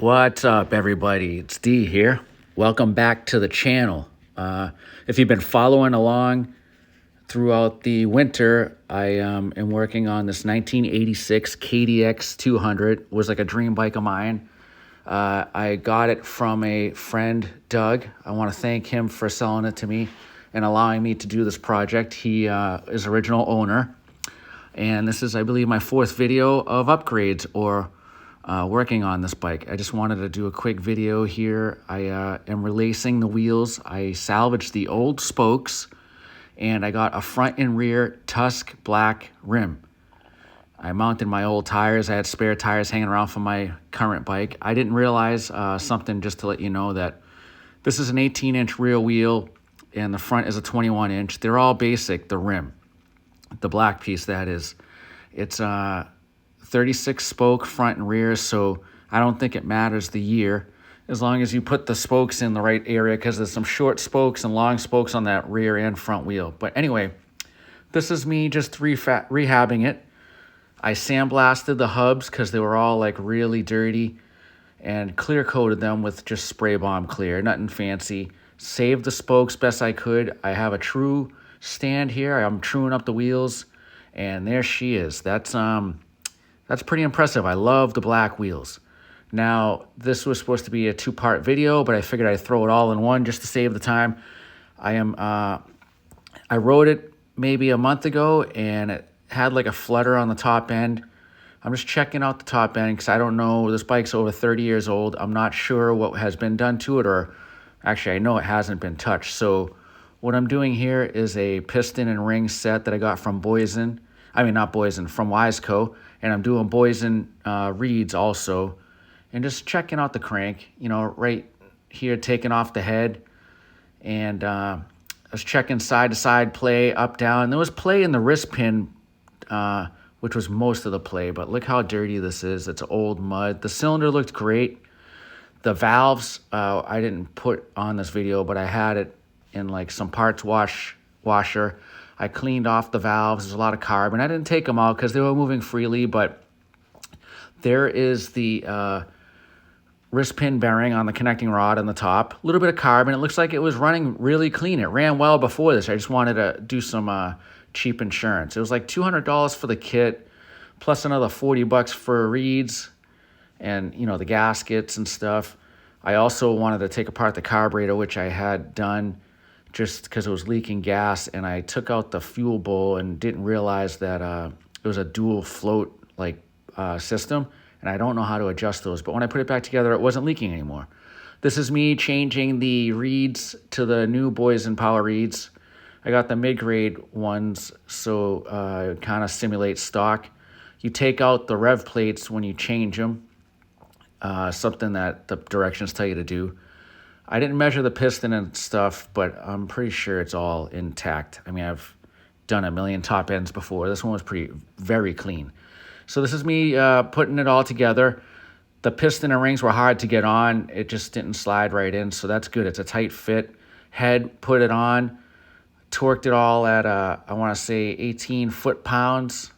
What's up, everybody? It's D here. Welcome back to the channel. If you've been following along throughout the winter, I am working on this 1986 KDX 200. It was like a dream bike of mine. I got it from a friend, Doug. I want to thank him for selling it to me and allowing me to do this project. He is original owner. And this is, I believe, my fourth video of upgrades or working on this bike. I just wanted to do a quick video here. I am relacing the wheels. I salvaged the old spokes and I got a front and rear Tusk black rim. I mounted my old tires. I had spare tires hanging around from my current bike. I didn't realize something, just to let you know, that this is an 18-inch rear wheel and the front is a 21-inch. They're all basic, the rim. The black piece, that is. It's 36 spoke front and rear, so I don't think it matters the year as long as you put the spokes in the right area, because there's some short spokes and long spokes on that rear and front wheel. But anyway, this is me just rehabbing it. I sandblasted the hubs because they were all like really dirty and clear coated them with just spray bomb clear, nothing fancy. Saved the spokes best I could. I have a true stand here. I'm truing up the wheels, and there she is. That's pretty impressive. I love the black wheels. Now, this was supposed to be a two-part video, but I figured I'd throw it all in one just to save the time. I rode it maybe a month ago, and it had like a flutter on the top end. I'm just checking out the top end because I don't know. This bike's over 30 years old. I'm not sure what has been done to it, or actually I know it hasn't been touched. So what I'm doing here is a piston and ring set that I got from from Wiseco, and I'm doing Boysen reeds also, and just checking out the crank, right here, taking off the head, and I was checking side-to-side play, up, down, and there was play in the wrist pin, which was most of the play, but look how dirty this is. It's old mud. The cylinder looked great. The valves, I didn't put on this video, but I had it in like some parts washer. I cleaned off the valves. There's a lot of carbon. I didn't take them out because they were moving freely, but there is the wrist pin bearing on the connecting rod on the top. A little bit of carbon. It looks like it was running really clean. It ran well before this. I just wanted to do some cheap insurance. It was like $200 for the kit, plus another $40 for reeds and, the gaskets and stuff. I also wanted to take apart the carburetor, which I had done just because it was leaking gas, and I took out the fuel bowl and didn't realize that it was a dual float system, and I don't know how to adjust those. But when I put it back together, it wasn't leaking anymore. This is me changing the reeds to the new Boysen power reeds. I got the mid-grade ones, so it kind of simulates stock. You take out the rev plates when you change them, something that the directions tell you to do. I didn't measure the piston and stuff, but I'm pretty sure it's all intact. I mean, I've done a million top ends before. This one was very clean. So this is me putting it all together. The piston and rings were hard to get on. It just didn't slide right in, so that's good. It's a tight fit. Head, put it on, torqued it all at, I want to say 18 foot-pounds.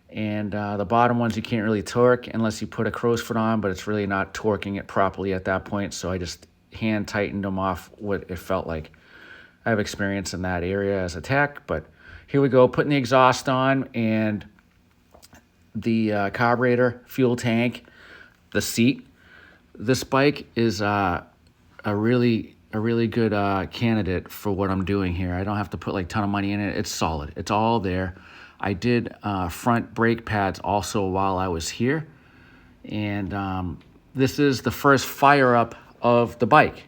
And the bottom ones you can't really torque unless you put a crow's foot on, but it's really not torquing it properly at that point, so I just hand tightened them off what it felt like. I have experience in that area as a tech, but here we go, putting the exhaust on and the carburetor, fuel tank, the seat. This bike is a really good candidate for what I'm doing here. I don't have to put like a ton of money in it. It's solid. It's all there. I did front brake pads also while I was here, and this is the first fire up of the bike.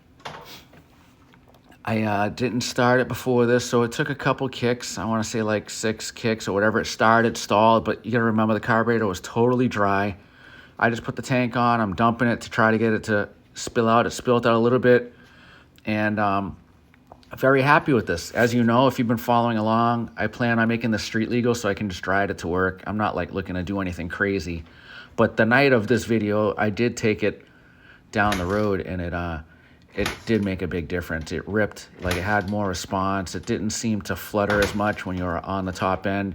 I didn't start it before this, so it took a couple kicks. I want to say like 6 kicks or whatever. It started, stalled, but you got to remember the carburetor was totally dry. I just put the tank on. I'm dumping it to try to get it to spill out. It spilled out a little bit, and I'm very happy with this. As you know, if you've been following along, I plan on making this street legal so I can just ride it to work. I'm not like looking to do anything crazy, but the night of this video, I did take it down the road, and it did make a big difference. It ripped, like it had more response. It didn't seem to flutter as much when you were on the top end.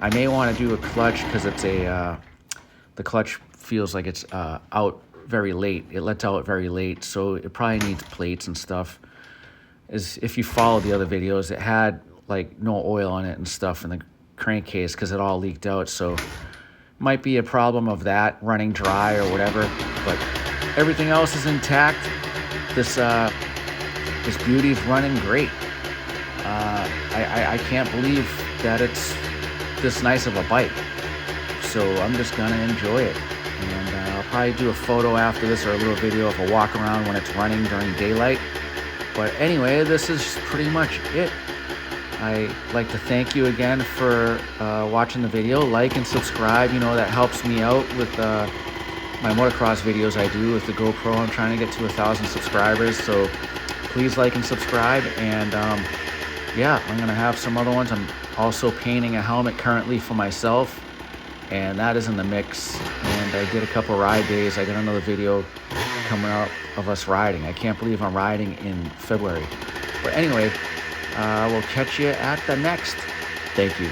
I may want to do a clutch because it's the clutch feels like it's out very late. It lets out very late, so it probably needs plates and stuff. As if you follow the other videos, it had like no oil on it and stuff in the crankcase because it all leaked out. So might be a problem of that running dry or whatever. But everything else is intact. This beauty's running great. I can't believe that it's this nice of a bike. So I'm just gonna enjoy it. And I'll probably do a photo after this or a little video of a walk around when it's running during daylight. But anyway, this is pretty much it. I'd like to thank you again for watching the video. Like and subscribe, that helps me out with my motocross videos I do with the GoPro. I'm trying to get to 1,000 subscribers, so please like and subscribe. And yeah, I'm gonna have some other ones. I'm also painting a helmet currently for myself, and that is in the mix. And I did a couple ride days. I got another video coming out of us riding. I can't believe I'm riding in February. But anyway, we'll catch you at the next. Thank you.